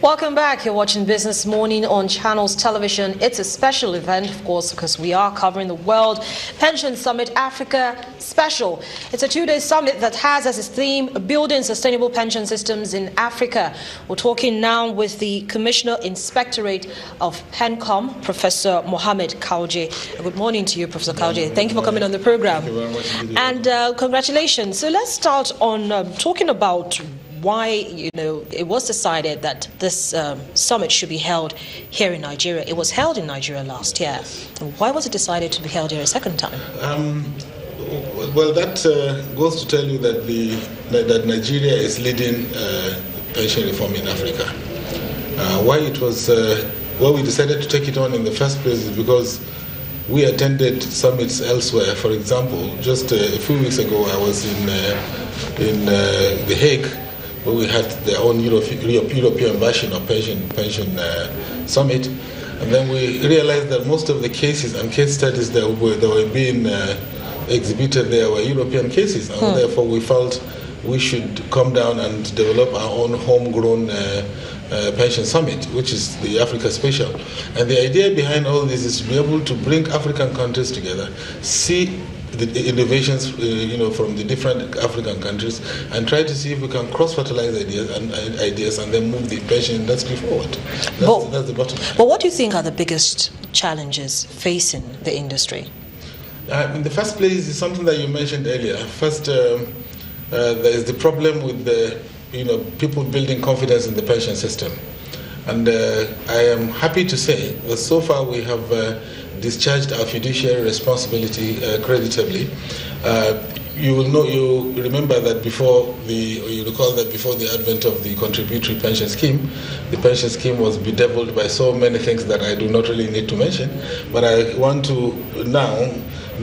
Welcome back. You're watching Business Morning on Channels Television. It's a special event, of course, because we are covering the World Pension Summit Africa Special. It's a two-day summit that has as its theme building sustainable pension systems in Africa. We're talking now with the Commissioner Inspectorate of PENCOM, Professor Mohammed Kauje. Good morning to you, Professor Kauje. Thank you for coming on the program. Thank you very much indeed. And congratulations. So let's start on talking about why, it was decided that this summit should be held here in Nigeria. It was held in Nigeria last year. Why was it decided to be held here a second time? Well, that goes to tell you that that Nigeria is leading pension reform in Africa. Why we decided to take it on in the first place is because we attended summits elsewhere. For example, just a few weeks ago, I was in The Hague, where we had their own European version of pension summit, and then we realized that most of the cases and case studies that were being exhibited there were European cases, and therefore we felt we should come down and develop our own homegrown pension summit, which is the Africa Special. And the idea behind all this is to be able to bring African countries together, see the innovations, from the different African countries, and try to see if we can cross-fertilize ideas and then move the pension industry forward. That's the bottom line. But what do you think are the biggest challenges facing the industry? In the first place, is something that you mentioned earlier. First, there is the problem with people building confidence in the pension system, and I am happy to say that so far we have discharged our fiduciary responsibility creditably. You remember that before the advent of the contributory pension scheme, the pension scheme was bedeviled by so many things that I do not really need to mention. But I want to now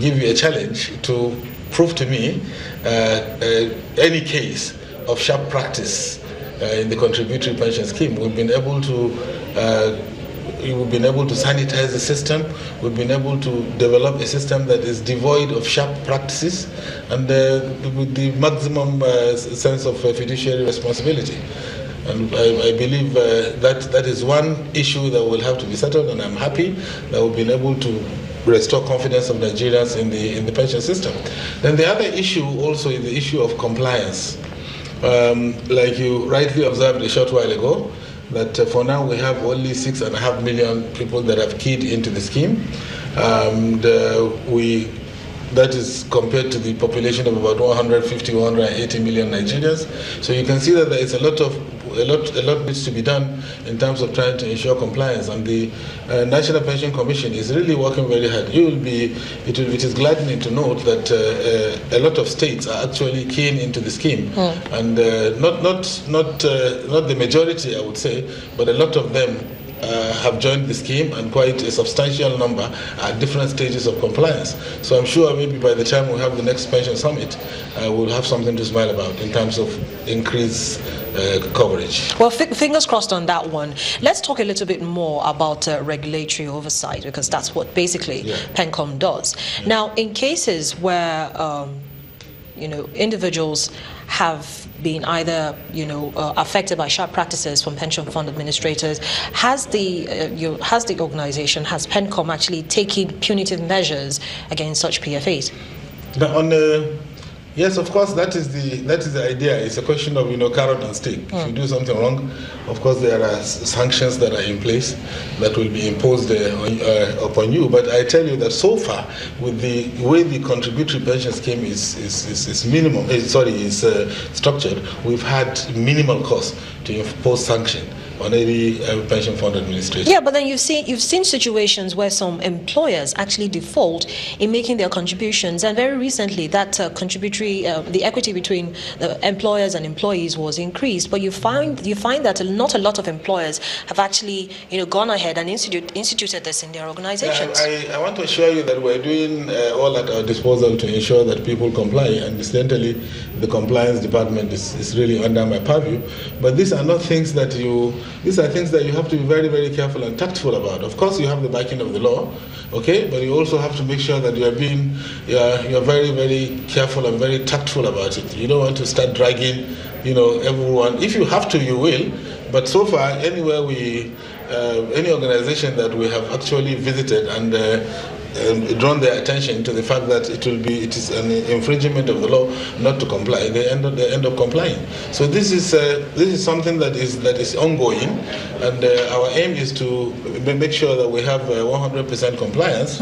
give you a challenge to prove to me any case of sharp practice in the contributory pension scheme. We've been able to sanitize the system. We've been able to develop a system that is devoid of sharp practices and with the maximum sense of fiduciary responsibility. And I believe that is one issue that will have to be settled, and I'm happy that we've been able to restore confidence of Nigerians in the pension system. Then the other issue also is the issue of compliance. Like you rightly observed a short while ago, that for now we have only 6.5 million people that have keyed into the scheme. That is compared to the population of about 150, 180 million Nigerians. So you can see that there is a lot needs to be done in terms of trying to ensure compliance, and the National Pension Commission is really working very hard. It is gladdening to note that a lot of states are actually keen into the scheme, and not the majority, I would say, but a lot of them have joined the scheme, and quite a substantial number are at different stages of compliance. So I'm sure maybe by the time we have the next pension summit, we'll have something to smile about in terms of increased coverage. Well, fingers crossed on that one. Let's talk a little bit more about regulatory oversight, because that's what basically PENCOM does. Now, in cases where individuals have been either affected by sharp practices from pension fund administrators, has the organization, has PENCOM actually taken punitive measures against such PFAs? Yes, of course, that is the idea. It's a question of carrot and stick. If you do something wrong, of course there are sanctions that are in place that will be imposed upon you. But I tell you that so far, with the way the contributory pension scheme is structured, we've had minimal cost to impose sanction on any pension fund administration. Yeah, but then you've seen situations where some employers actually default in making their contributions, and very recently that the equity between the employers and employees was increased. But you find that not a lot of employers have actually gone ahead and instituted this in their organizations. I want to assure you that we're doing all at our disposal to ensure that people comply, and incidentally, the compliance department is really under my purview. But these are not things that these are things that you have to be very, very careful and tactful about. Of course, you have the backing of the law, okay, but you also have to make sure that you're very, very careful and very tactful about it. You don't want to start dragging, everyone. If you have to, you will, But so far, anywhere any organization that we have actually visited and drawn their attention to the fact that it is an infringement of the law not to comply, they end up complying. So this is something that is ongoing, and our aim is to make sure that we have 100% compliance.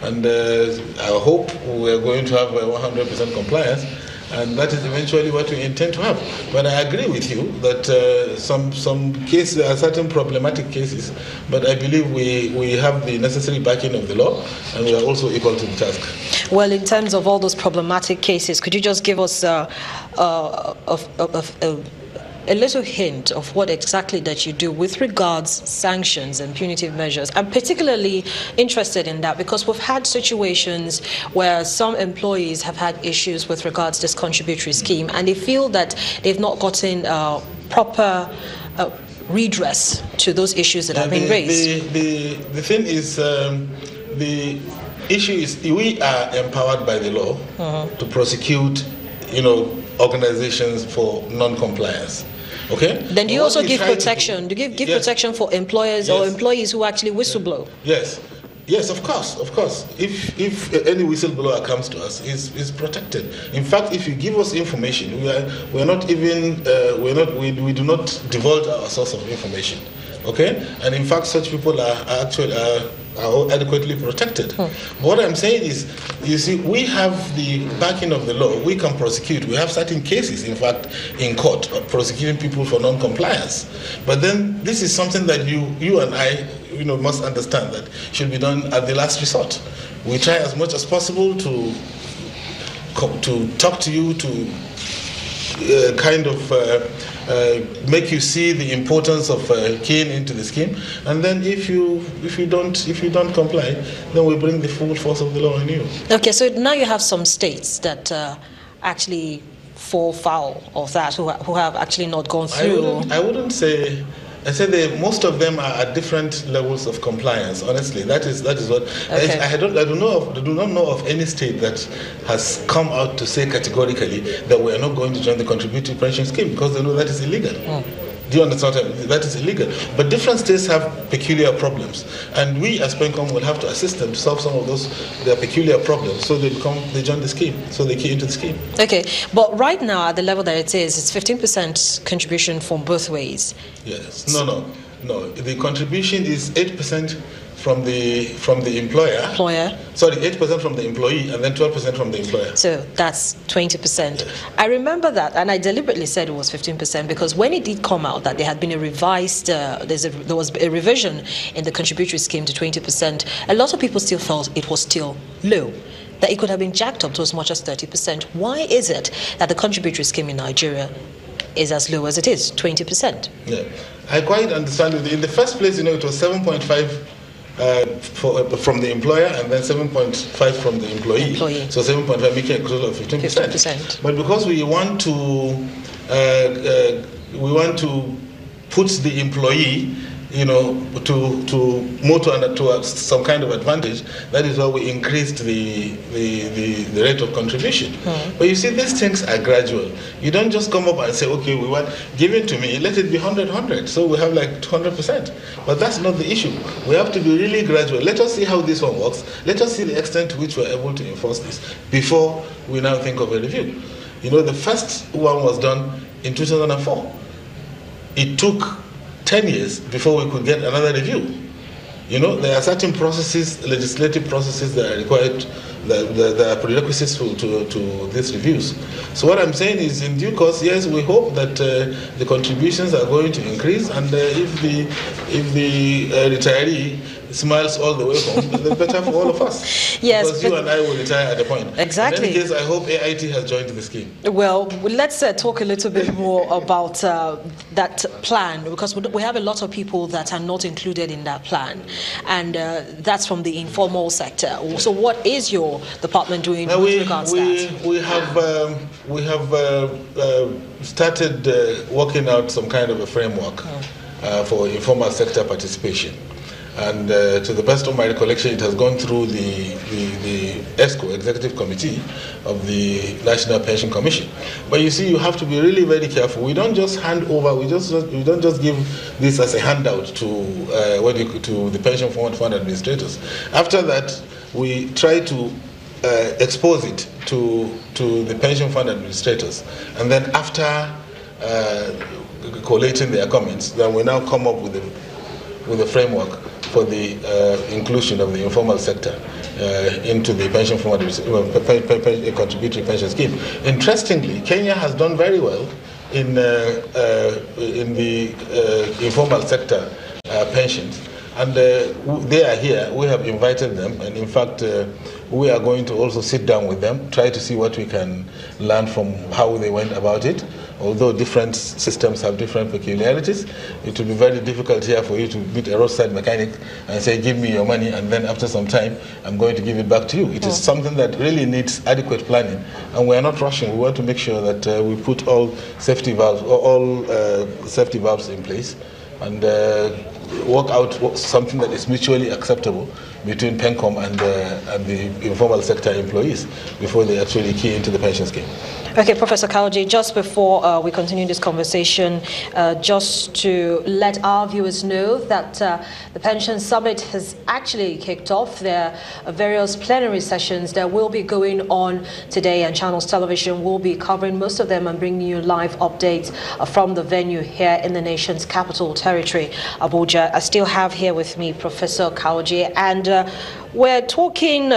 And I hope we are going to have 100% compliance. And that is eventually what we intend to have. But I agree with you that some cases, there are certain problematic cases, but I believe we have the necessary backing of the law, and we are also equal to the task. Well, in terms of all those problematic cases, could you just give us a little hint of what exactly that you do with regards sanctions and punitive measures? I'm particularly interested in that because we've had situations where some employees have had issues with regards to this contributory scheme, and they feel that they've not gotten proper redress to those issues that have been raised. The thing is, the issue is we are empowered by the law to prosecute, organizations for non-compliance. Okay. Then do you also give protection? Do you give protection for employers or employees who actually whistleblow? Yes, of course. If any whistleblower comes to us, is protected. In fact, if you give us information, we do not divulge our source of information. Okay, and in fact, such people are adequately protected. What I'm saying is, you see, we have the backing of the law. We can prosecute. We have certain cases, in fact, in court, prosecuting people for non-compliance. But then this is something that you and I, must understand that should be done at the last resort. We try as much as possible to talk to you, to make you see the importance of keying into the scheme, and then if you don't comply, then we bring the full force of the law on you. Okay, so now you have some states that actually fall foul of that, who have actually not gone through. I wouldn't say. I said most of them are at different levels of compliance. Honestly, that is what. Okay. I do not know of any state that has come out to say categorically that we are not going to join the contributory pension scheme because they know that is illegal. Do you understand? That is illegal. But different states have peculiar problems, and we as PENCOM will have to assist them to solve some of their peculiar problems. So they join the scheme, so they key into the scheme. Okay, but right now at the level that it is, it's 15% contribution from both ways. Yes. No. The contribution is 8% from the employer. Sorry, 8% from the employee, and then 12% from the employer. So that's 20%. Yes. I remember that, and I deliberately said it was 15% because when it did come out that there had been a revised, there was a revision in the contributory scheme to 20%, a lot of people still felt it was still low, that it could have been jacked up to as much as 30%. Why is it that the contributory scheme in Nigeria is as low as it is, 20%? Yeah, I quite understand. In the first place, it was 7.5 from the employer, and then 7.5 from the employee. So 7.5 making a total of 15%. But because we want to put the employee, to some kind of advantage, that is why we increased the rate of contribution. But you see, these things are gradual. You don't just come up and say, okay, we want, give it to me, let it be 100, so we have like 200%. But that's not the issue. We have to be really gradual. Let us see how this one works. Let us see the extent to which we're able to enforce this before we now think of a review. The first one was done in 2004. It took 10 years before we could get another review. There are certain processes, legislative processes that are required, that are prerequisites to these reviews. So what I'm saying is, in due course, yes, we hope that the contributions are going to increase, and if the retiree smiles all the way home, then better for all of us. Yes, because you and I will retire at a point. Exactly. In any case, I hope AIT has joined the scheme. Well, let's talk a little bit more about that plan, because we have a lot of people that are not included in that plan, and that's from the informal sector. So what is your department doing with regards to that? We have started working out some kind of a framework for informal sector participation. And to the best of my recollection, it has gone through the ESCO, Executive Committee of the National Pension Commission. But you see, you have to be really very careful. We don't just hand over, we don't just give this as a handout to the pension fund administrators. After that, we try to expose it to the pension fund administrators. And then after collating their comments, then we now come up with a framework for the inclusion of the informal sector into the pension fund contributory pension scheme. Interestingly, Kenya has done very well in the informal sector pensions, and they are here. We have invited them, and in fact, we are going to also sit down with them, try to see what we can learn from how they went about it. Although different systems have different peculiarities, it will be very difficult here for you to meet a roadside mechanic and say, give me your money, and then after some time, I'm going to give it back to you. It is something that really needs adequate planning, and we are not rushing. We want to make sure that we put all safety valves in place, and work out something that is mutually acceptable between PENCOM and the informal sector employees before they actually key into the pension scheme. Okay, Professor Kaoje, just before we continue this conversation, just to let our viewers know that the Pension Summit has actually kicked off. There are various plenary sessions that will be going on today, and Channels Television will be covering most of them and bringing you live updates from the venue here in the nation's capital territory, Abuja. I still have here with me Professor Kaoje, and we're talking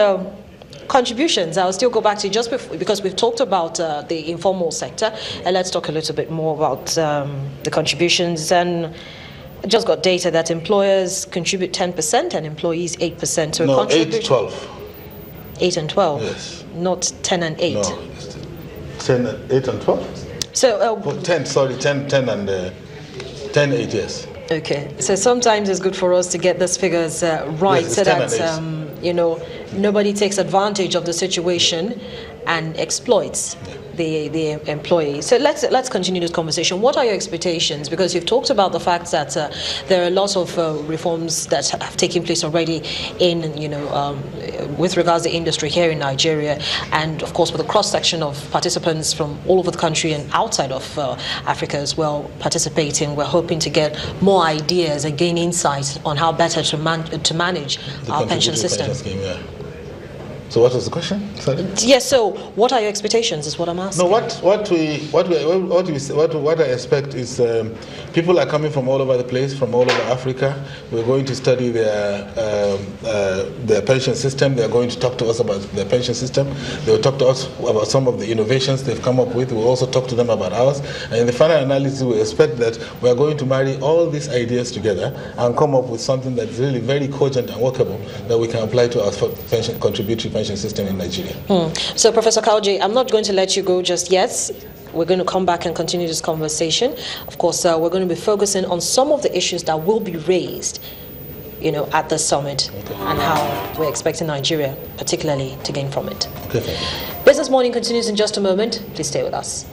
contributions. I'll still go back to just before, because we've talked about the informal sector, and let's talk a little bit more about the contributions. And I just got data that employers contribute 10% and employees 8%. So no, 8, 12. 8 and 12? Yes. Not 10 and 8? No, 8 and 12? So, 10 and 10, 8, yes. Okay, so sometimes it's good for us to get these figures right, yes, so that nobody takes advantage of the situation and exploits the employee. So let's continue this conversation. What are your expectations? Because you've talked about the fact that there are lots of reforms that have taken place already in with regards to the industry here in Nigeria, and of course with a cross-section of participants from all over the country and outside of Africa as well participating. We're hoping to get more ideas and gain insights on how better to manage our pension system. Pension scheme, yeah. So what was the question? Sorry? Yes. So what are your expectations? Is what I'm asking. No. What I expect is people are coming from all over the place, from all over Africa. We're going to study their pension system. They are going to talk to us about their pension system. They will talk to us about some of the innovations they've come up with. We'll also talk to them about ours. And in the final analysis, we expect that we are going to marry all these ideas together and come up with something that's really very cogent and workable that we can apply to our contributory pension system in Nigeria. So, Professor Kaoje, I'm not going to let you go just yet. We're going to come back and continue this conversation. Of course, we're going to be focusing on some of the issues that will be raised, at the summit, and how we're expecting Nigeria, particularly, to gain from it. Okay, thank you. Business Morning continues in just a moment. Please stay with us.